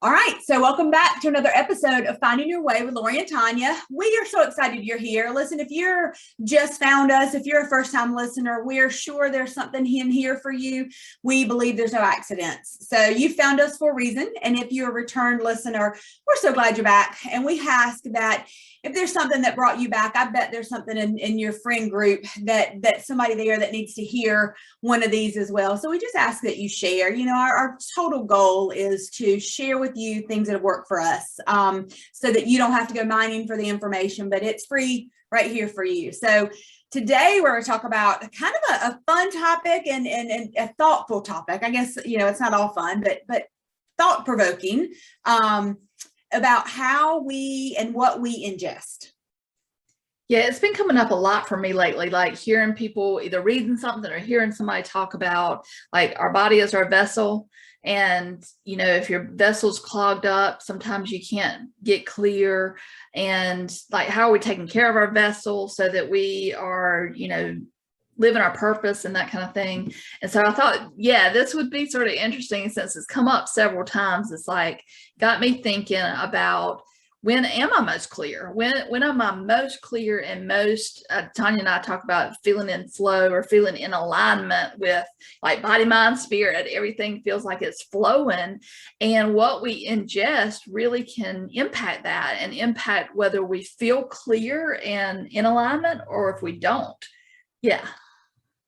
All right, so welcome back to another episode of Finding Your Way with Lori and Tonya. We are so excited you're here. Listen, if you're just found us, if you're a first-time listener, we're sure there's something in here for you. We believe there's no accidents. So you found us for a reason, and if you're a returned listener, we're so glad you're back. And we ask that if there's something that brought you back, I bet there's something in your friend group that somebody there that needs to hear one of these as well. So we just ask that you share. You know, our total goal is to share with you things that have worked for us, so that you don't have to go mining for the information, but it's free right here for you. So today we're going to talk about kind of a fun topic and a thoughtful topic. I guess, you know, it's not all fun, but thought-provoking, about how we and what we ingest. Yeah, it's been coming up a lot for me lately, like hearing people either reading something or hearing somebody talk about like our body is our vessel. And, you know, if your vessel's clogged up, sometimes you can't get clear. And like, how are we taking care of our vessel so that we are, you know, living our purpose and that kind of thing. And so I thought, yeah, this would be sort of interesting since it's come up several times. It's like got me thinking about, when am I most clear? When am I most clear and most, Tonya and I talk about feeling in flow or feeling in alignment with like body, mind, spirit. Everything feels like it's flowing. And what we ingest really can impact that and impact whether we feel clear and in alignment or if we don't. Yeah.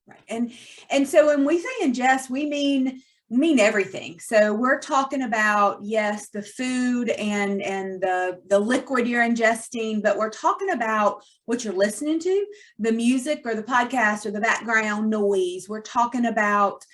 Right. And so when we say ingest, we mean everything. So we're talking about, yes, the food and the liquid you're ingesting, but we're talking about what you're listening to, the music or the podcast or the background noise. We're talking about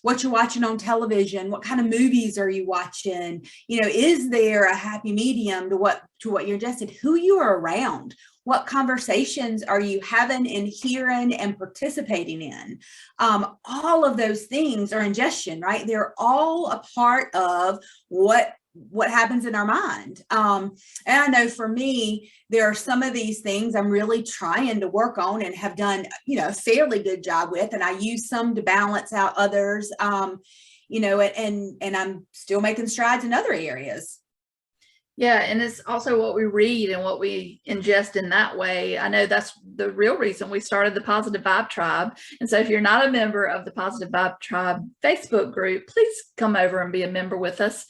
what you're watching on television. What kind of movies are you watching? You know, is there a happy medium to what you're ingesting? Who you are around? What conversations are you having and hearing and participating in? All of those things are ingestion, right? They're all a part of what happens in our mind. And I know for me, there are some of these things I'm really trying to work on and have done, you know, a fairly good job with. And I use some to balance out others, you know, and I'm still making strides in other areas. Yeah, and it's also what we read and what we ingest in that way. I know that's the real reason we started the Positive Vibe Tribe. And so if you're not a member of the Positive Vibe Tribe Facebook group, please come over and be a member with us.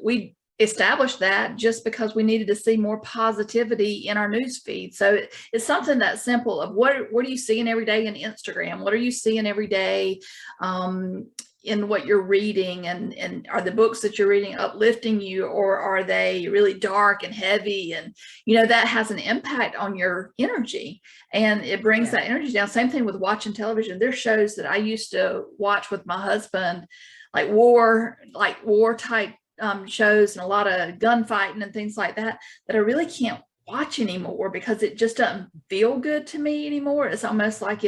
We established that just because we needed to see more positivity in our news feed. So it's something that simple of what are you seeing every day in Instagram? What are you seeing every day? In what you're reading, and are the books that you're reading uplifting you, or are they really dark and heavy? And you know, that has an impact on your energy and it brings that energy down. Same thing with watching television. There's shows that I used to watch with my husband, like war type shows and a lot of gunfighting and things like that I really can't watch anymore because it just doesn't feel good to me anymore. It's almost like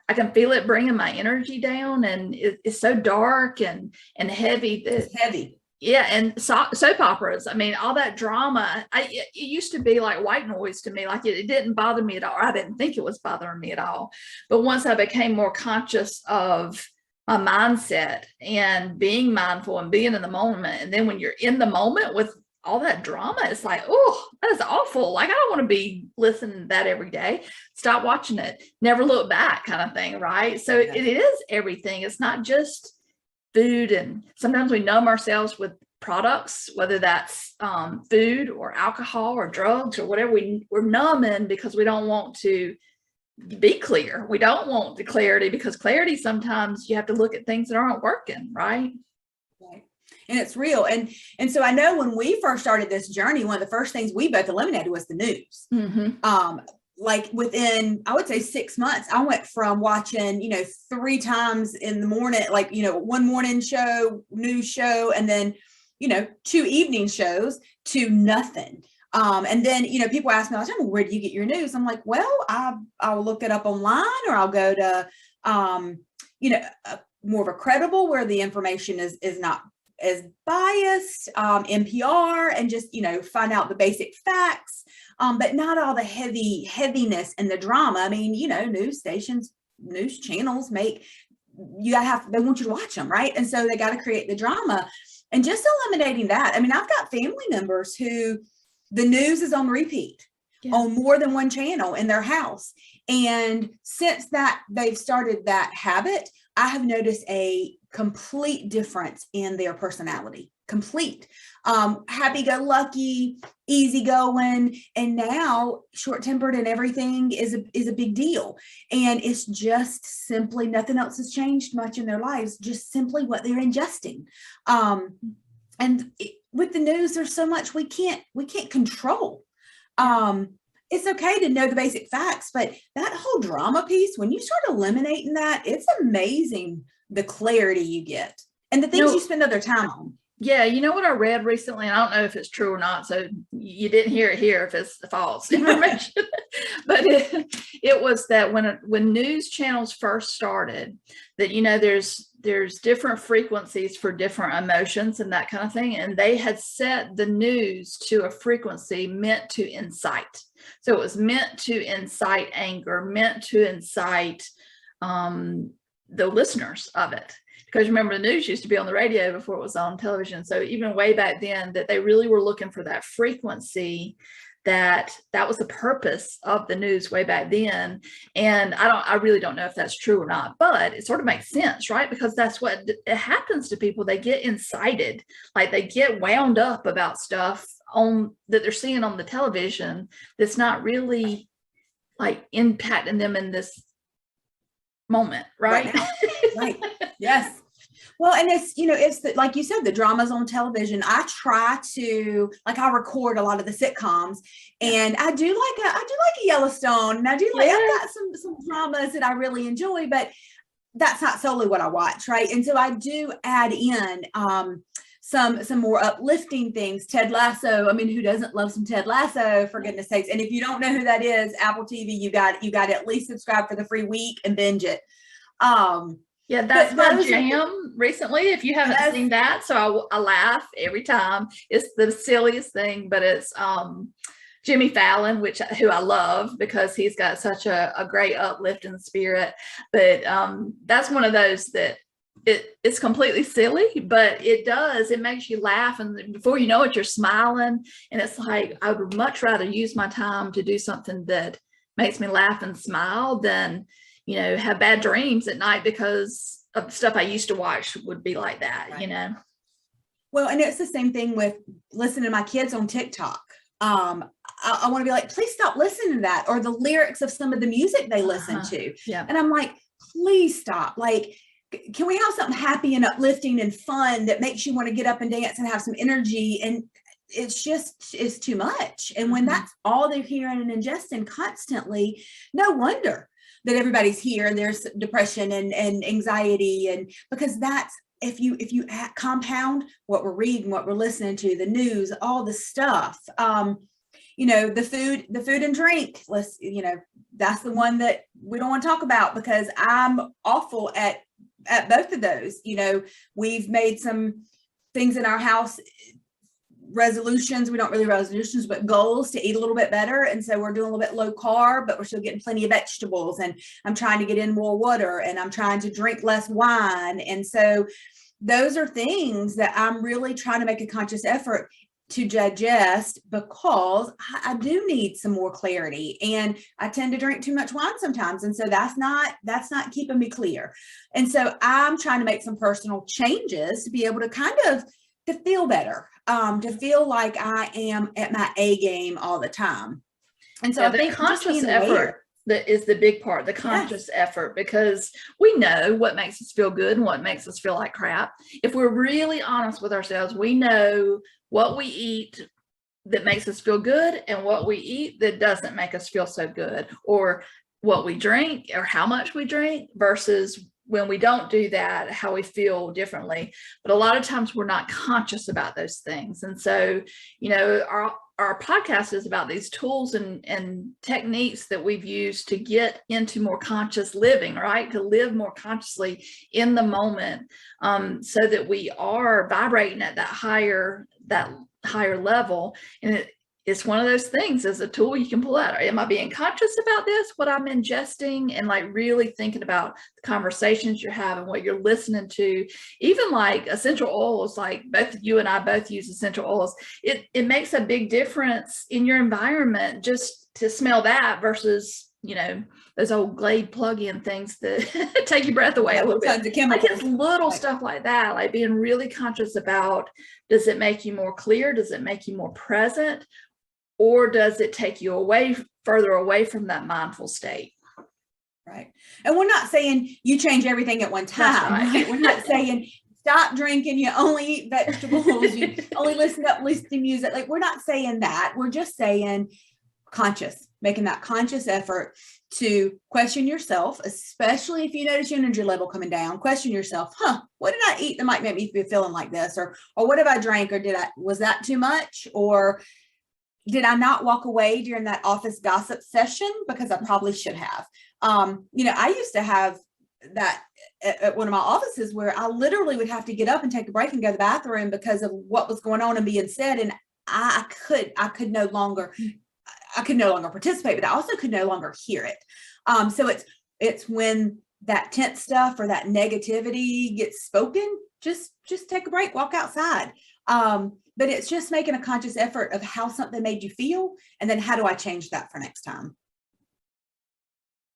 I can feel it bringing my energy down, and it's so dark and heavy. It's heavy. Yeah, and soap operas. I mean, all that drama. It used to be like white noise to me. Like it didn't bother me at all. I didn't think it was bothering me at all. But once I became more conscious of my mindset and being mindful and being in the moment, and then when you're in the moment with all that drama, it's like, oh, that is awful. Like, I don't want to be listening to that every day. Stop watching it. Never look back kind of thing, right? So it is everything. It's not just food. And sometimes we numb ourselves with products, whether that's food or alcohol or drugs or whatever. We're numbing because we don't want to be clear. We don't want the clarity, because clarity, sometimes you have to look at things that aren't working, right? Right. And it's real. And so I know when we first started this journey, one of the first things we both eliminated was the news. Mm-hmm. Like within, I would say 6 months, I went from watching, you know, 3 times in the morning, like, you know, one morning show, news show, and then, you know, 2 evening shows to nothing. And then, you know, people ask me all the time, well, where do you get your news? I'm like, well, I'll look it up online, or I'll go to, you know, more of a credible where the information is not as biased, NPR, and just, you know, find out the basic facts, but not all the heaviness and the drama. I mean, you know, news stations, news channels they want you to watch them, right? And so they got to create the drama. And just eliminating that. I mean, I've got family members who the news is on repeat on more than one channel in their house. And since that they've started that habit, I have noticed a complete difference in their personality. Complete. Happy-go-lucky, easygoing, and now short-tempered and everything is a big deal. And it's just simply nothing else has changed much in their lives, just simply what they're ingesting. With the news, there's so much we can't control. It's okay to know the basic facts, but that whole drama piece, when you start eliminating that, it's amazing the clarity you get and the things you spend other time on. Yeah, you know what I read recently, and I don't know if it's true or not, so you didn't hear it here if it's false information, but it was that when news channels first started, that, you know, there's different frequencies for different emotions and that kind of thing, and they had set the news to a frequency meant to incite. So it was meant to incite anger, meant to incite the listeners of it. Because remember, the news used to be on the radio before it was on television. So even way back then, that they really were looking for that frequency, that was the purpose of the news way back then. And I really don't know if that's true or not, but it sort of makes sense, right? Because that's what it happens to people. They get incited, like they get wound up about stuff that they're seeing on the television that's not really like impacting them in this moment, right? Right. Yes. Well, and it's, you know, it's like you said, the dramas on television. I try to, like, I record a lot of the sitcoms, and I do like a Yellowstone, and I do like, I've got some dramas that I really enjoy, but that's not solely what I watch, right? And so I do add in some more uplifting things. Ted Lasso. I mean, who doesn't love some Ted Lasso, for goodness sakes? And if you don't know who that is, Apple TV, you got to at least subscribe for the free week and binge it. Yeah, that's my jam recently, if you haven't seen that. So I laugh every time. It's the silliest thing, but it's Jimmy Fallon, who I love because he's got such a great uplifting spirit. But that's one of those that it's completely silly, but it makes you laugh, and before you know it, you're smiling. And it's like, I would much rather use my time to do something that makes me laugh and smile than, you know, have bad dreams at night because of the stuff I used to watch would be like that, right. You know? Well, and it's the same thing with listening to my kids on TikTok. I want to be like, please stop listening to that, or the lyrics of some of the music they listen to. Yeah. And I'm like, please stop. Like, can we have something happy and uplifting and fun that makes you want to get up and dance and have some energy? And it's too much. And when that's all they're hearing and ingesting constantly, no wonder that everybody's here and there's depression and anxiety. And because that's, if you compound what we're reading, what we're listening to, the news, all the stuff, you know, the food and drink, that's the one that we don't want to talk about, because I'm awful at both of those. You know, we've made some things in our house, resolutions, we don't really resolutions, but goals to eat a little bit better. And so we're doing a little bit low carb, but we're still getting plenty of vegetables, and I'm trying to get in more water, and I'm trying to drink less wine. And so those are things that I'm really trying to make a conscious effort to digest, because I do need some more clarity, and I tend to drink too much wine sometimes. And so that's not keeping me clear. And so I'm trying to make some personal changes to be able to kind of to feel better, to feel like I am at my A game all the time. And so I think conscious effort that is the big part, the conscious effort, because we know what makes us feel good and what makes us feel like crap. If we're really honest with ourselves, we know what we eat that makes us feel good and what we eat that doesn't make us feel so good, or what we drink or how much we drink versus when we don't do that, how we feel differently. But a lot of times we're not conscious about those things. And so, you know, our podcast is about these tools and techniques that we've used to get into more conscious living, right? To live more consciously in the moment, so that we are vibrating at that higher level. And it's one of those things as a tool you can pull out. Am I being conscious about this, what I'm ingesting, and like really thinking about the conversations you're having, what you're listening to, even like essential oils, like both you and I both use essential oils. It makes a big difference in your environment just to smell that versus, you know, those old Glade plug-in things that take your breath away a little bit. Tons of chemicals. Like it's little stuff like that, like being really conscious about, does it make you more clear? Does it make you more present? Or does it take you away, further away from that mindful state? Right. And we're not saying you change everything at one time. Right. We're not saying stop drinking, you only eat vegetables, you only listen to music. Like, we're not saying that. We're just saying conscious, making that conscious effort to question yourself, especially if you notice your energy level coming down. Question yourself, what did I eat that might make me be feeling like this? Or what have I drank? Or was that too much? Or did I not walk away during that office gossip session because I probably should have? You know, I used to have that at one of my offices where I literally would have to get up and take a break and go to the bathroom because of what was going on and being said. And I could no longer participate, but I also could no longer hear it. So it's when that tense stuff or that negativity gets spoken, just take a break, walk outside. But it's just making a conscious effort of how something made you feel, and then how do I change that for next time?